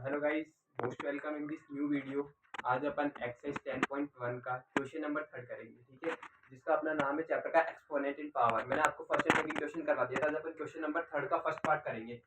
Hello guys, most welcome in this new video. आज अपन exercise 10.1 का question number 3 करेंगे, ठीक है, जिसका अपना नाम है चैप्टर का एक्सपोनेंट इन पावर। मैंने आपको फर्स्ट एंड सेकंड क्वेश्चन करवा दिया था। आज अपन क्वेश्चन नंबर 3 का फर्स्ट पार्ट करेंगे।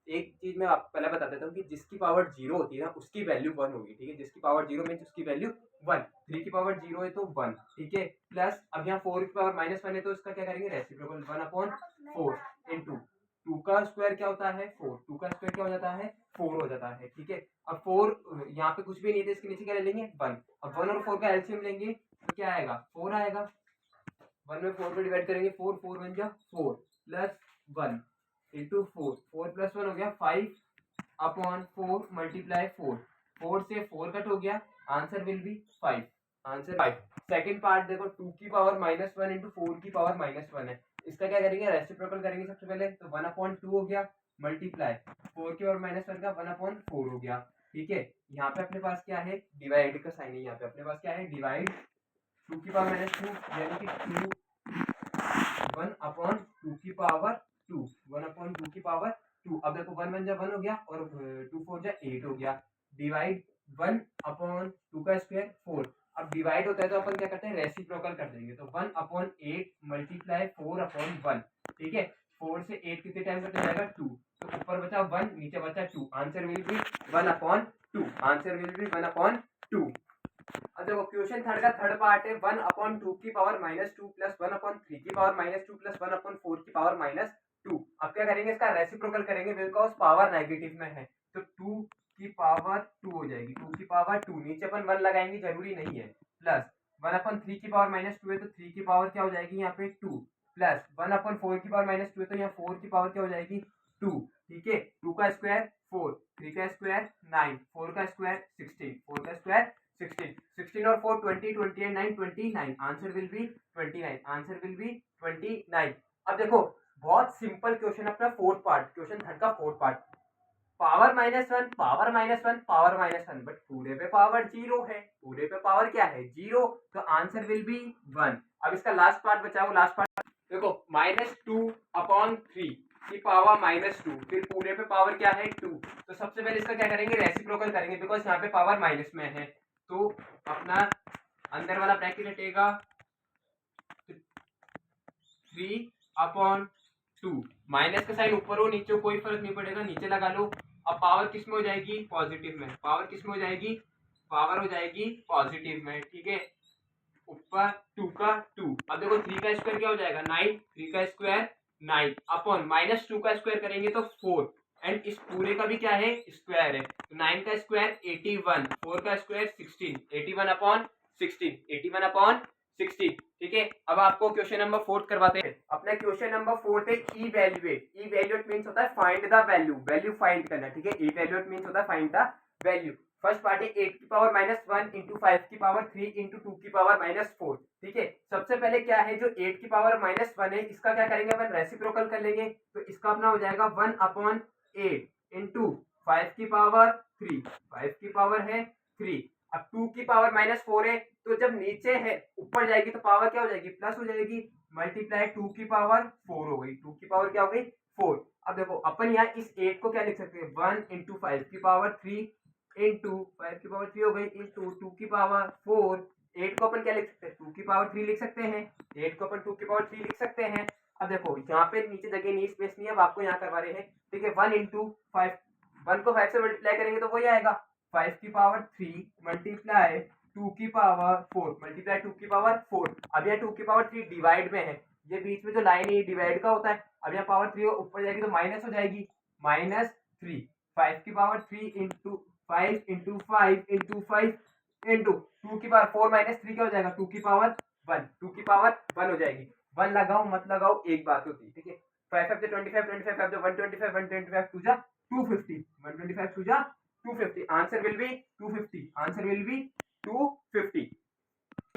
एक चीज मैं आपको पहले बता देता हूँ कि जिसकी पावर जीरो होती है ना उसकी वैल्यू 1 होगी, ठीक है। जिसकी पावर जीरो मीन उसकी वैल्यू 1। 3 की पावर जीरो है तो 1, ठीक है। प्लस अब यहाँ 4 की पावर -1 है तो इसका क्या करेंगे, रेसिप्रोकल 1/4 इंटू 2 का स्क्वायर क्या होता है 4, 2 का स्क्वायर क्या हो जाता है 4 हो जाता है, ठीक है। अब 4 यहाँ पे कुछ भी नहीं थे, इसके नीचे क्या ले लेंगे 1। अब 1 और 4 का एलसीएम लेंगे तो क्या आएगा 4 आएगा। 1 में 4 को डिवाइड करेंगे, 4 4 बन गया 4 प्लस 1 इंटू 4, 4 प्लस 1 हो गया 5/4 मल्टीप्लाई 4, 4 से 4 कट हो गया, answer will be 5। Answer 5। Second part देखो, 2 की पावर -1 इंटू 4 की पावर -1 है। इसका क्या करेंगे, रेसिप्रोकल करेंगे सबसे पहले, तो 1/2 हो गया मल्टीप्लाई 4 की पावर -1 का 1/4 हो गया, ठीक है। यहाँ पे अपने पास क्या है, डिवाइड का साइन है। यहाँ पे अपने पास क्या है, डिवाइड 2 की पावर -2 यानी कि 1/2 की पावर 2, 1/2 की पावर 2। अब देखो 1 1 जा 1 हो गया और 2 4 जा 8 हो गया। डिवाइड 1/2 का स्क्वायर 4। अब डिवाइड होता है तो अपन क्या करते हैं, रेसिप्रोकल कर देंगे, तो 1/8 मल्टीप्लाई 4/1, ठीक है। 4 से 8 कितने टाइम कट जाएगा 2, तो ऊपर बचा 1 नीचे बचा 2, answer will be 1/2। Answer will be 1/2। अब देखो क्वेश्चन थर्ड का थर्ड पार्ट है, 1/2 की पावर -2 प्लस 1/3 की पावर -2 प्लस 1/4 की पावर -2। अब क्या करेंगे, इसका रेसिप्रोकल करेंगे बिकॉज पावर नेगेटिव में है, तो 2 की पावर 2 हो जाएगी। 2 की पावर 2 नीचे अपन 1 लगाएंगे, जरूरी नहीं है, प्लस 1/3 की पावर -2 है तो 3 की पावर क्या हो जाएगी यहाँ पे 2, प्लस 1/4 की पावर -2 है तो यहाँ 4 की पावर क्या हो जाएगी 2, ठीक है। 2 का स्क्वायर 4, 3 का स्क्वायर 9, 4 का स्क्वायर 16, 4 का स्क्वायर 16, 16 और 4 20, 20 and 9 29, answer will be 29। Answer will be 29। अब देखो बहुत सिंपल क्वेश्चन, अपना फोर्थ पार्ट, क्वेश्चन थर्ड का fourth part, power -1 power -1 power -1, but पूरे पे पावर जीरो है, पूरे पे पावर क्या है जीरो, तो आंसर विल बी 1। अब इसका लास्ट पार्ट बचा, वो लास्ट पार्ट देखो, -2/3 की पावर -2, फिर पूरे पे पावर क्या है 2, तो सबसे पहले इसका क्या करेंगे, रेसिप्रोकल करेंगे बिकॉज यहाँ पे पावर माइनस में है, तो अपना अंदर वाला ब्रैकेट हटेगा 3/2, माइनस का साइन ऊपर हो नीचे हो कोई फर्क नहीं पड़ेगा, नीचे लगा लो। अब पावर किस में हो जाएगी, पॉजिटिव में। पावर किस में हो जाएगी, पावर हो जाएगी पॉजिटिव में, ठीक है। ऊपर 2 का 2, अब देखो 3 का स्क्वायर क्या हो जाएगा 9, 3 का स्क्वायर 9 अपॉन -2 का स्क्वायर करेंगे तो 4, एंड इस पूरे का भी क्या है स्क्वायर है, तो 9 का स्क्वायर 81, 4 का स्क्वायर 16, 81/16, 81/16, ठीक है। अब आपको क्वेश्चन नंबर 4 करवाते हैं। अपना क्वेश्चन नंबर 4 है इवैल्यूएट। इवैल्यूएट मींस होता है find the value, value find करना, ठीक है। इवैल्यूएट मींस होता है find the value. First part है 8 की पावर -1 इंटू 5 की पावर 3 इंटू 2 की पावर -4, ठीक है। सबसे पहले क्या है, जो 8 की पावर -1 है इसका क्या करेंगे अपन, रेसिप्रोकल कर लेंगे, तो इसका अपना हो जाएगा 1/8 इंटू 5 की पावर 3, 5 की पावर है 3। अब 2 की पावर -4 है, तो जब नीचे है ऊपर जाएगी तो पावर क्या हो जाएगी प्लस हो जाएगी, मल्टीप्लाई 2 की पावर 4 हो गई, 2 की पावर क्या हो गई 4। अब देखो अपन यहाँ इस 8 को क्या लिख सकते हैं, 1 इंटू 5 की पावर 3 इंटू 5 की पावर 3 हो गई इंटू 2 की पावर 4। 8 को अपन क्या लिख सकते हैं, 2 की पावर 3 लिख सकते हैं, 8 को अपन 2 की पावर 3 लिख सकते हैं। अब देखो यहाँ पे नीचे जगह नहीं, स्पेस नहीं है, अब आपको यहाँ करवा रहे हैं, ठीक है। 1 इंटू 5, 1 को 5 से मल्टीप्लाई करेंगे तो वही आएगा 5 की पावर 3 मल्टीप्लाई 2 की पावर 4 मल्टीप्लाई 2 की पावर 4। अब यहाँ 2 की पावर 3 डिवाइड में है, ये बीच में जो लाइन है डिवाइड का होता है। अब यहाँ पावर 3 ऊपर जाएगी तो माइनस हो जाएगी, -3, 5 की power 3 into 5 into 5 into 5 into 2 की पावर 4 -3 क्या हो जाएगा 2 की पावर 1, 2 की पावर 1 हो जाएगी। 1 लगाओ मत लगाओ एक बात होती है, ठीक है। 5 5 25, 25 5 125, 125 2 जा 250, 125 2 जा 250, answer will be 250। Answer will be 250।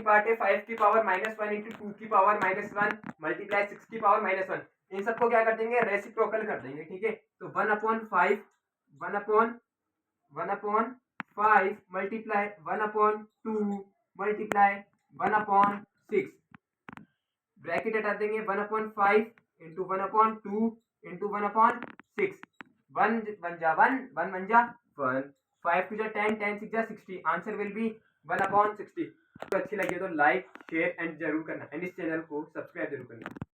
Part है 5 की पावर -1 इंटू 2 की पावर -1 मल्टीप्लाई 6 की पावर -1, इन सबको क्या कर देंगे, रेसिप्रोकल कर देंगे, ठीक है। तो 1/5 1/5 मल्टीप्लाई 1/2 मल्टीप्लाई 1/6, ब्रैकेट हटा देंगे, 1/5 इंटू 1/2 इंटू 1/6 वन वन जा वन, वन वन जा वन, 5 टू जा 10, 10 6 जा 60, आंसर विल बी 1/60। तो अच्छी लगी तो लाइक शेयर एंड जरूर करना एंड इस चैनल को सब्सक्राइब जरूर करना।